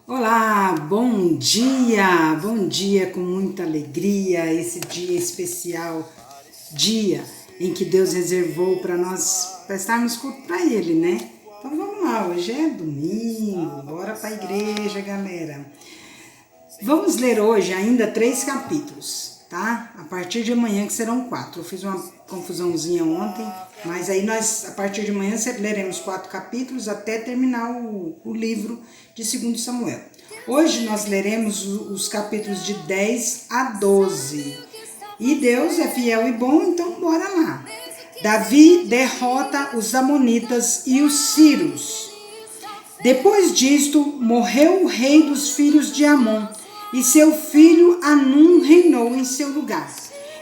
Olá, bom dia com muita alegria, esse dia especial, dia em que Deus reservou para nós prestarmos culto para Ele, né? Então vamos lá, hoje é domingo, bora para a igreja, galera. Vamos ler hoje ainda 3 capítulos, tá? A partir de amanhã que serão 4. Eu fiz uma confusãozinha ontem, mas aí nós, a partir de amanhã, leremos 4 capítulos até terminar o livro de 2 Samuel. Hoje nós leremos os capítulos de 10 a 12. E Deus é fiel e bom, então bora lá. Davi derrota os amonitas e os sírios. Depois disto, morreu o rei dos filhos de Amon, e seu filho Anum reinou em seu lugar.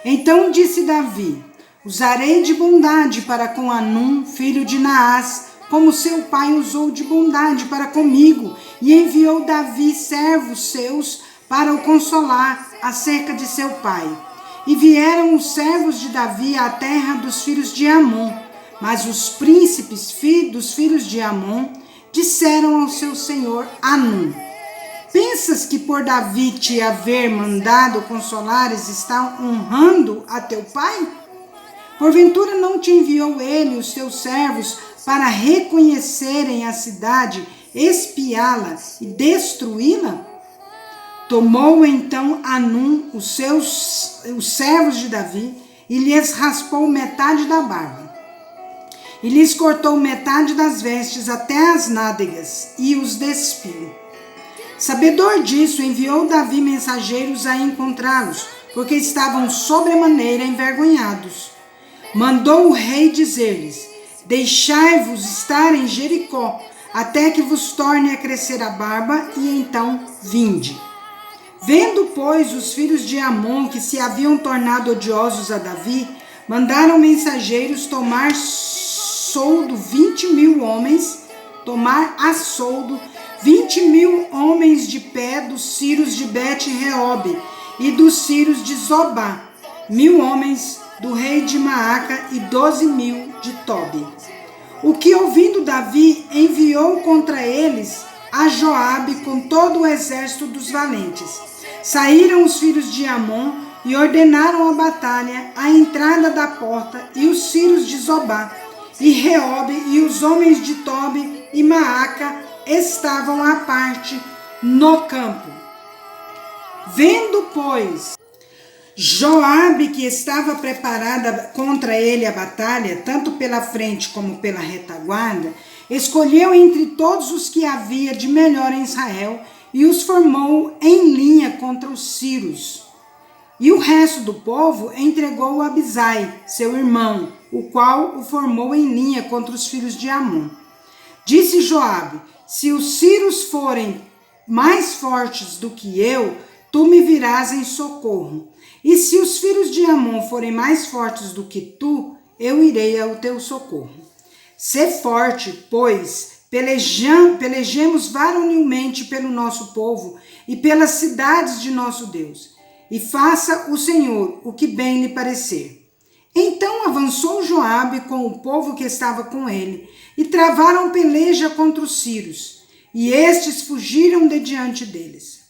Então disse Davi: usarei de bondade para com Anum, filho de Naás, como seu pai usou de bondade para comigo, e enviou Davi servos seus para o consolar acerca de seu pai. E vieram os servos de Davi à terra dos filhos de Amon, mas os príncipes dos filhos de Amon disseram ao seu senhor Anum: pensas que por Davi te haver mandado consolares está honrando a teu pai? Porventura não te enviou ele os teus servos para reconhecerem a cidade, espiá-la e destruí-la? Tomou então Anum os servos de Davi e lhes raspou metade da barba. E lhes cortou metade das vestes até as nádegas e os despiu. Sabedor disso, enviou Davi mensageiros a encontrá-los, porque estavam sobremaneira envergonhados. Mandou o rei dizer-lhes: deixai-vos estar em Jericó, até que vos torne a crescer a barba, e então vinde. Vendo, pois, os filhos de Amon que se haviam tornado odiosos a Davi, mandaram mensageiros tomar soldo 20.000 homens, tomar a soldo 20.000 homens de pé dos sírios de Bet-Reob e dos sírios de Zobá, 1.000 homens do rei de Maaca e 12.000 de Tobi. O que, ouvindo Davi, enviou contra eles a Joabe com todo o exército dos valentes. Saíram os filhos de Amon e ordenaram a batalha à entrada da porta, e os sírios de Zobá e Reob e os homens de Tobi e Maaca estavam à parte no campo. Vendo, pois, Joabe que estava preparada contra ele a batalha, tanto pela frente como pela retaguarda, escolheu entre todos os que havia de melhor em Israel e os formou em linha contra os sírios. E o resto do povo entregou a Abisai, seu irmão, o qual o formou em linha contra os filhos de Amon. Disse Joabe: se os sírios forem mais fortes do que eu, tu me virás em socorro. E se os filhos de Amon forem mais fortes do que tu, eu irei ao teu socorro. Sê forte, pois, pelejemos varonilmente pelo nosso povo e pelas cidades de nosso Deus, e faça o Senhor o que bem lhe parecer. Então avançou Joabe com o povo que estava com ele, e travaram peleja contra os sírios, e estes fugiram de diante deles.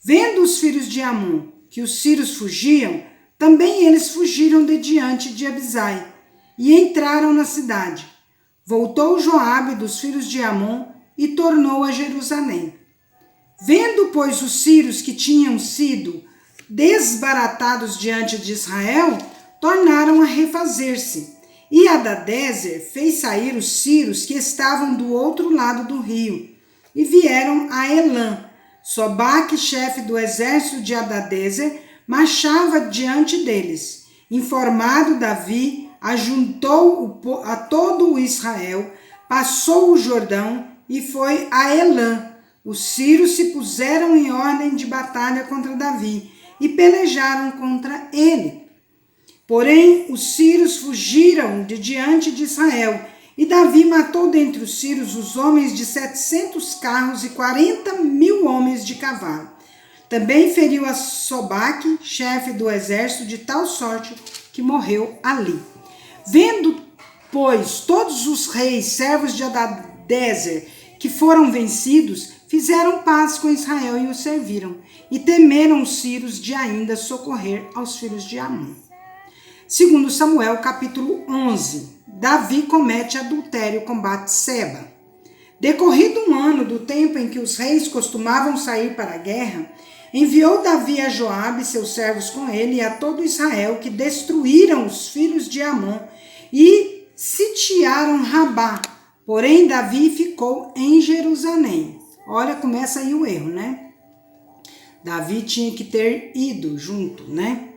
Vendo os filhos de Amon que os sírios fugiam, também eles fugiram de diante de Abisai, e entraram na cidade. Voltou Joabe dos filhos de Amon e tornou a Jerusalém. Vendo, pois, os sírios que tinham sido desbaratados diante de Israel, tornaram a refazer-se. E Hadadezer fez sair os sírios que estavam do outro lado do rio, e vieram a Elã. Sobaque, chefe do exército de Hadadezer, marchava diante deles. Informado Davi, ajuntou a todo o Israel, passou o Jordão e foi a Elã. Os sírios se puseram em ordem de batalha contra Davi e pelejaram contra ele. Porém, os sírios fugiram de diante de Israel, e Davi matou dentre os sírios os homens de 700 carros e 40.000 homens de cavalo. Também feriu a Sobaque, chefe do exército, de tal sorte que morreu ali. Vendo, pois, todos os reis, servos de Hadadezer, que foram vencidos, fizeram paz com Israel e o serviram, e temeram os sírios de ainda socorrer aos filhos de Amon. Segundo Samuel, capítulo 11, Davi comete adultério com Batseba. Decorrido um ano do tempo em que os reis costumavam sair para a guerra, enviou Davi a Joabe e seus servos com ele e a todo Israel, que destruíram os filhos de Amon e sitiaram Rabá. Porém, Davi ficou em Jerusalém. Olha, começa aí o erro, né? Davi tinha que ter ido junto, né?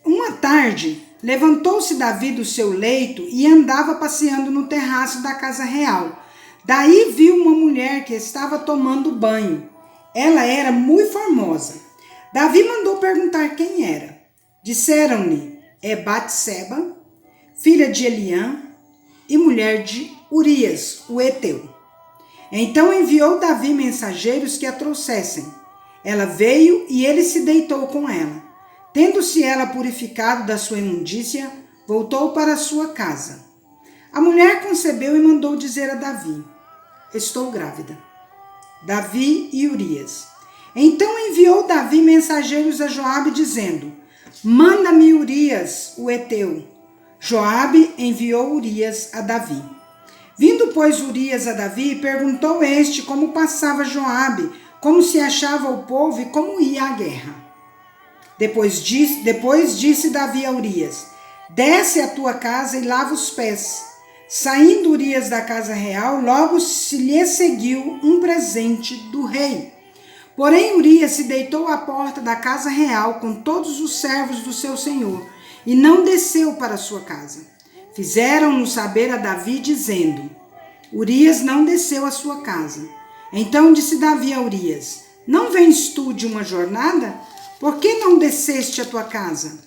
Uma tarde, levantou-se Davi do seu leito e andava passeando no terraço da casa real. Daí viu uma mulher que estava tomando banho. Ela era muito formosa. Davi mandou perguntar quem era. Disseram-lhe, é Batseba, filha de Eliã e mulher de Urias, o heteu. Então enviou Davi mensageiros que a trouxessem. Ela veio e ele se deitou com ela. Tendo-se ela purificado da sua imundícia, voltou para sua casa. A mulher concebeu e mandou dizer a Davi, estou grávida. Davi e Urias. Então enviou Davi mensageiros a Joabe, dizendo, manda-me Urias, o heteu. Joabe enviou Urias a Davi. Vindo, pois, Urias a Davi, perguntou este como passava Joabe, como se achava o povo e como ia a guerra. Depois disse Davi a Urias, desce à tua casa e lava os pés. Saindo Urias da casa real, logo se lhe seguiu um presente do rei. Porém, Urias se deitou à porta da casa real com todos os servos do seu senhor, e não desceu para sua casa. Fizeram-no saber a Davi, dizendo, Urias não desceu à sua casa. Então disse Davi a Urias, não vens tu de uma jornada? Por que não desceste à tua casa?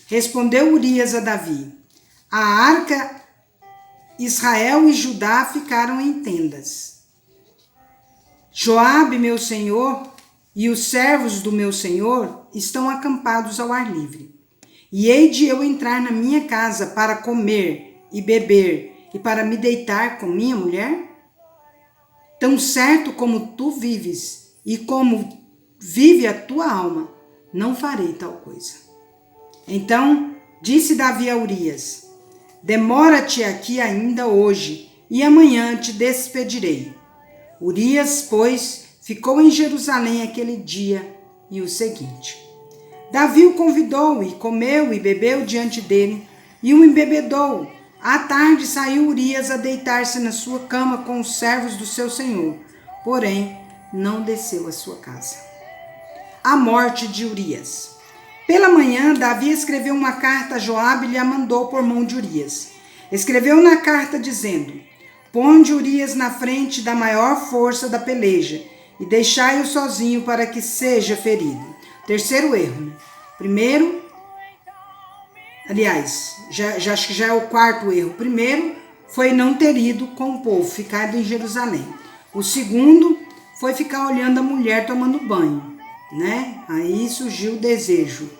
Respondeu Urias a Davi, a arca Israel e Judá ficaram em tendas. Joabe, meu senhor, e os servos do meu senhor estão acampados ao ar livre. E hei de eu entrar na minha casa para comer e beber e para me deitar com minha mulher? Tão certo como tu vives e como vive a tua alma, não farei tal coisa. Então disse Davi a Urias, demora-te aqui ainda hoje, e amanhã te despedirei. Urias, pois, ficou em Jerusalém aquele dia e o seguinte. Davi o convidou, e comeu e bebeu diante dele, e o embebedou. À tarde saiu Urias a deitar-se na sua cama com os servos do seu senhor, porém não desceu à sua casa. A morte de Urias. Pela manhã, Davi escreveu uma carta a Joabe e lhe a mandou por mão de Urias. Escreveu na carta dizendo, ponde Urias na frente da maior força da peleja e deixai-o sozinho para que seja ferido. Terceiro erro. Primeiro, aliás, acho que já é o quarto erro. Primeiro foi não ter ido com o povo, ficado em Jerusalém. O segundo foi ficar olhando a mulher tomando banho, né? Aí surgiu o desejo.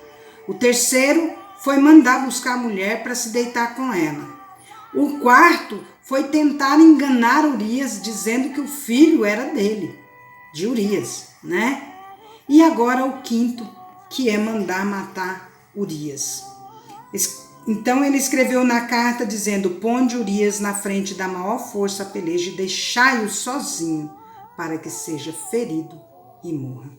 O terceiro foi mandar buscar a mulher para se deitar com ela. O quarto foi tentar enganar Urias, dizendo que o filho era dele, de Urias, né? E agora o quinto, que é mandar matar Urias. Então ele escreveu na carta dizendo, ponde Urias na frente da maior força a peleja e deixai-o sozinho, para que seja ferido e morra.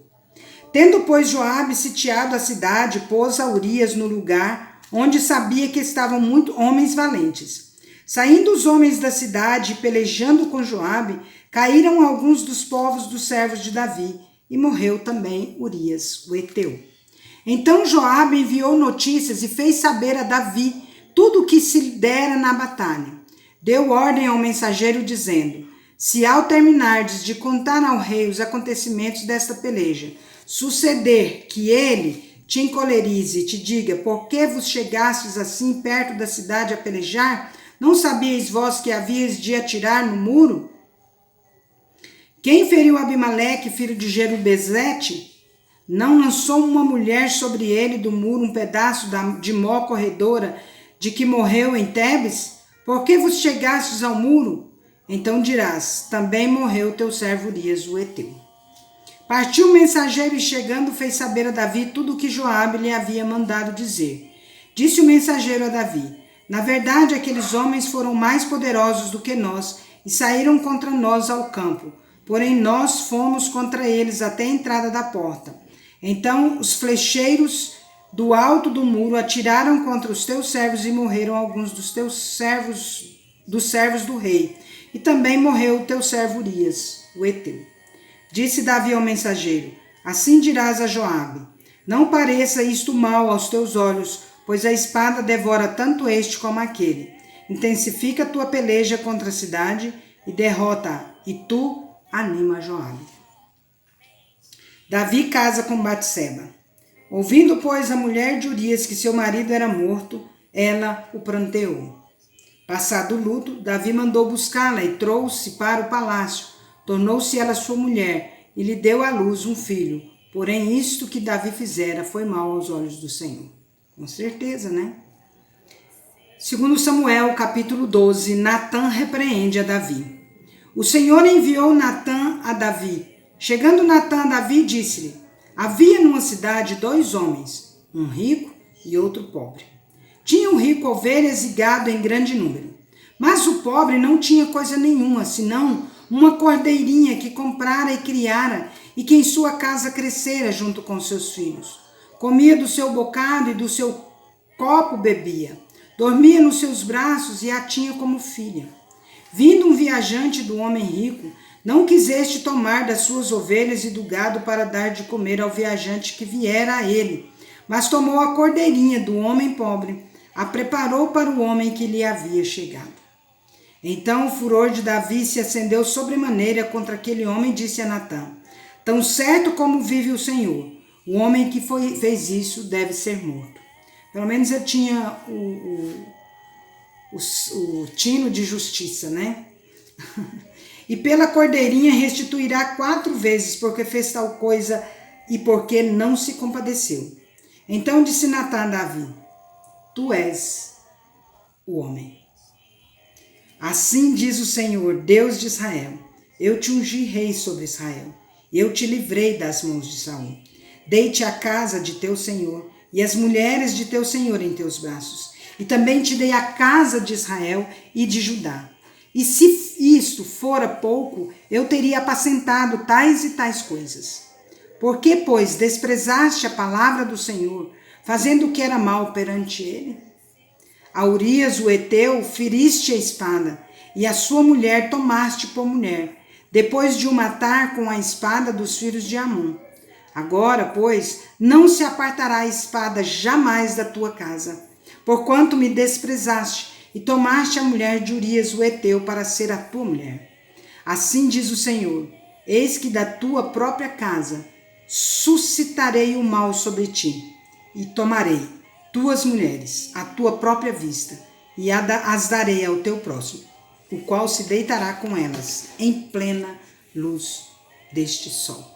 Tendo, pois, Joabe sitiado a cidade, pôs a Urias no lugar onde sabia que estavam muitos homens valentes. Saindo os homens da cidade, pelejando com Joabe, caíram alguns dos povos dos servos de Davi, e morreu também Urias, o heteu. Então Joabe enviou notícias e fez saber a Davi tudo o que se dera na batalha. Deu ordem ao mensageiro, dizendo, se ao terminardes de contar ao rei os acontecimentos desta peleja, suceder que ele te encolerize e te diga, por que vos chegastes assim perto da cidade a pelejar? Não sabíeis vós que havíeis de atirar no muro? Quem feriu Abimeleque, filho de Jerubezete? Não lançou uma mulher sobre ele do muro um pedaço de mó corredora de que morreu em Tebes? Por que vos chegastes ao muro? Então dirás, também morreu teu servo Urias, o heteu. Partiu o mensageiro e chegando fez saber a Davi tudo o que Joabe lhe havia mandado dizer. Disse o mensageiro a Davi, na verdade aqueles homens foram mais poderosos do que nós e saíram contra nós ao campo, porém nós fomos contra eles até a entrada da porta. Então os flecheiros do alto do muro atiraram contra os teus servos e morreram alguns dos servos do rei. E também morreu o teu servo Urias, o heteu. Disse Davi ao mensageiro, assim dirás a Joabe, não pareça isto mal aos teus olhos, pois a espada devora tanto este como aquele. Intensifica a tua peleja contra a cidade e derrota-a, e tu anima Joabe. Davi casa com Batseba. Ouvindo, pois, a mulher de Urias que seu marido era morto, ela o pranteou. Passado o luto, Davi mandou buscá-la e trouxe para o palácio. Tornou-se ela sua mulher e lhe deu à luz um filho. Porém, isto que Davi fizera foi mal aos olhos do Senhor. Com certeza, né? Segundo Samuel, capítulo 12, Natã repreende a Davi. O Senhor enviou Natã a Davi. Chegando Natã a Davi, disse-lhe, havia numa cidade 2 homens, um rico e outro pobre. Tinha o rico ovelhas e gado em grande número, mas o pobre não tinha coisa nenhuma, senão uma cordeirinha que comprara e criara e que em sua casa crescera junto com seus filhos. Comia do seu bocado e do seu copo bebia. Dormia nos seus braços e a tinha como filha. Vindo um viajante do homem rico, não quiseste tomar das suas ovelhas e do gado para dar de comer ao viajante que viera a ele, mas tomou a cordeirinha do homem pobre, a preparou para o homem que lhe havia chegado. Então o furor de Davi se acendeu sobremaneira contra aquele homem e disse a Natã, tão certo como vive o Senhor, o homem que fez isso deve ser morto. Pelo menos ele tinha o tino de justiça, né? E pela cordeirinha restituirá 4 vezes, porque fez tal coisa e porque não se compadeceu. Então disse Natã a Davi, tu és o homem. Assim diz o Senhor, Deus de Israel, eu te ungi rei sobre Israel, eu te livrei das mãos de Saul. Dei-te a casa de teu Senhor e as mulheres de teu Senhor em teus braços, e também te dei a casa de Israel e de Judá. E se isto fora pouco, eu teria apacentado tais e tais coisas. Por que, pois, desprezaste a palavra do Senhor, fazendo o que era mal perante ele? A Urias, o heteu, feriste a espada, e a sua mulher tomaste por mulher, depois de o matar com a espada dos filhos de Amon. Agora, pois, não se apartará a espada jamais da tua casa, porquanto me desprezaste, e tomaste a mulher de Urias, o heteu, para ser a tua mulher. Assim diz o Senhor, eis que da tua própria casa suscitarei o mal sobre ti, e tomarei tuas mulheres, à tua própria vista, e as darei ao teu próximo, o qual se deitará com elas, em plena luz deste sol.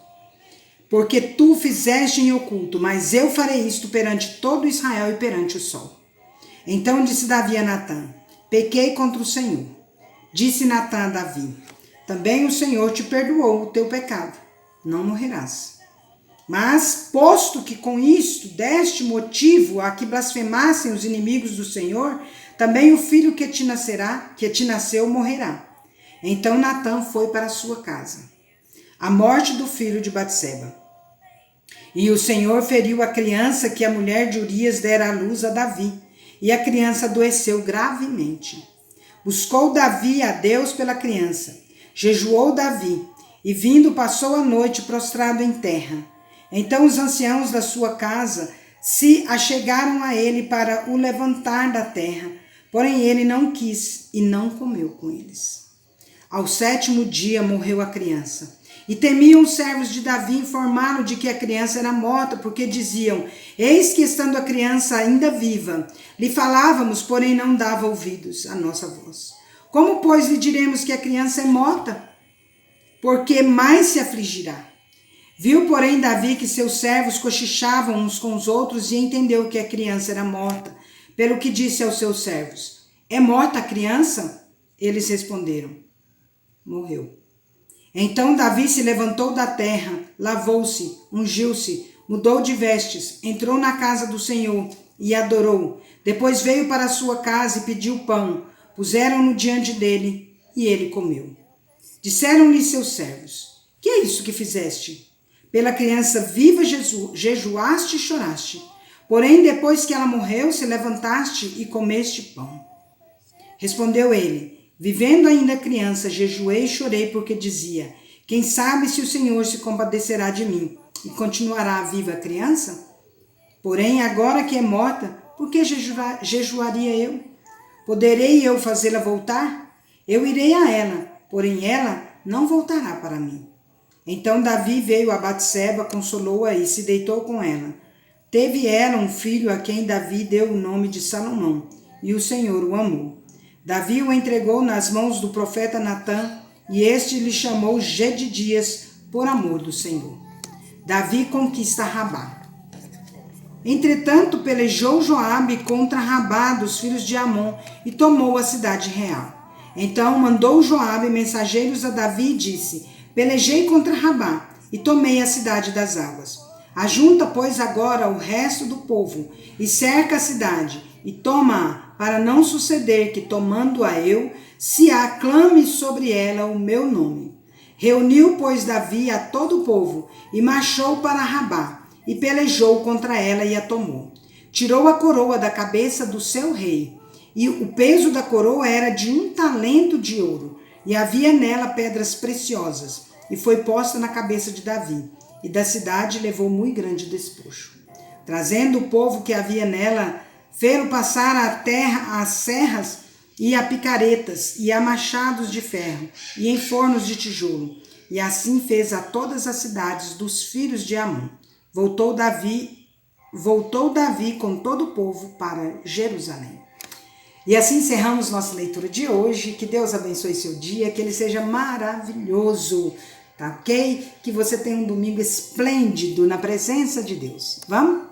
Porque tu fizeste em oculto, mas eu farei isto perante todo Israel e perante o sol. Então disse Davi a Natã, pequei contra o Senhor. Disse Natã a Davi, também o Senhor te perdoou o teu pecado, não morrerás. Mas, posto que com isto deste motivo a que blasfemassem os inimigos do Senhor, também o filho que te nasceu, morrerá. Então Natã foi para sua casa. A morte do filho de Batseba. E o Senhor feriu a criança que a mulher de Urias dera à luz a Davi, e a criança adoeceu gravemente. Buscou Davi a Deus pela criança. Jejuou Davi, e vindo passou a noite prostrado em terra. Então os anciãos da sua casa se achegaram a ele para o levantar da terra, porém ele não quis e não comeu com eles. Ao 7º dia morreu a criança. E temiam os servos de Davi informá-lo de que a criança era morta, porque diziam, eis que estando a criança ainda viva, lhe falávamos, porém não dava ouvidos à nossa voz. Como, pois, lhe diremos que a criança é morta? Porque mais se afligirá. Viu, porém, Davi que seus servos cochichavam uns com os outros e entendeu que a criança era morta, pelo que disse aos seus servos, é morta a criança? Eles responderam, morreu. Então Davi se levantou da terra, lavou-se, ungiu-se, mudou de vestes, entrou na casa do Senhor e adorou. Depois veio para a sua casa e pediu pão. Puseram-no diante dele e ele comeu. Disseram-lhe seus servos: que é isso que fizeste? Pela criança viva jejuaste e choraste. Porém, depois que ela morreu, se levantaste e comeste pão. Respondeu ele: vivendo ainda a criança, jejuei e chorei, porque dizia: quem sabe se o Senhor se compadecerá de mim e continuará viva a criança? Porém, agora que é morta, por que jejuaria eu? Poderei eu fazê-la voltar? Eu irei a ela, porém ela não voltará para mim. Então Davi veio a Batseba, consolou-a e se deitou com ela. Teve ela um filho a quem Davi deu o nome de Salomão, e o Senhor o amou. Davi o entregou nas mãos do profeta Natã, e este lhe chamou Gedidias, por amor do Senhor. Davi conquista Rabá. Entretanto, pelejou Joabe contra Rabá dos filhos de Amon e tomou a cidade real. Então mandou Joabe mensageiros a Davi e disse: pelejei contra Rabá e tomei a cidade das águas. Ajunta, pois, agora o resto do povo e cerca a cidade e toma-a, para não suceder que, tomando-a eu, se aclame sobre ela o meu nome. Reuniu, pois, Davi a todo o povo e marchou para Rabá e pelejou contra ela e a tomou. Tirou a coroa da cabeça do seu rei, e o peso da coroa era de 1 talento de ouro, e havia nela pedras preciosas, e foi posta na cabeça de Davi, e da cidade levou muito grande despojo. Trazendo o povo que havia nela, fê-lo passar a terra às serras e a picaretas, e a machados de ferro, e em fornos de tijolo, e assim fez a todas as cidades dos filhos de Amon. Voltou Davi com todo o povo para Jerusalém. E assim encerramos nossa leitura de hoje. Que Deus abençoe seu dia, que ele seja maravilhoso, tá ok? Que você tenha um domingo esplêndido na presença de Deus. Vamos?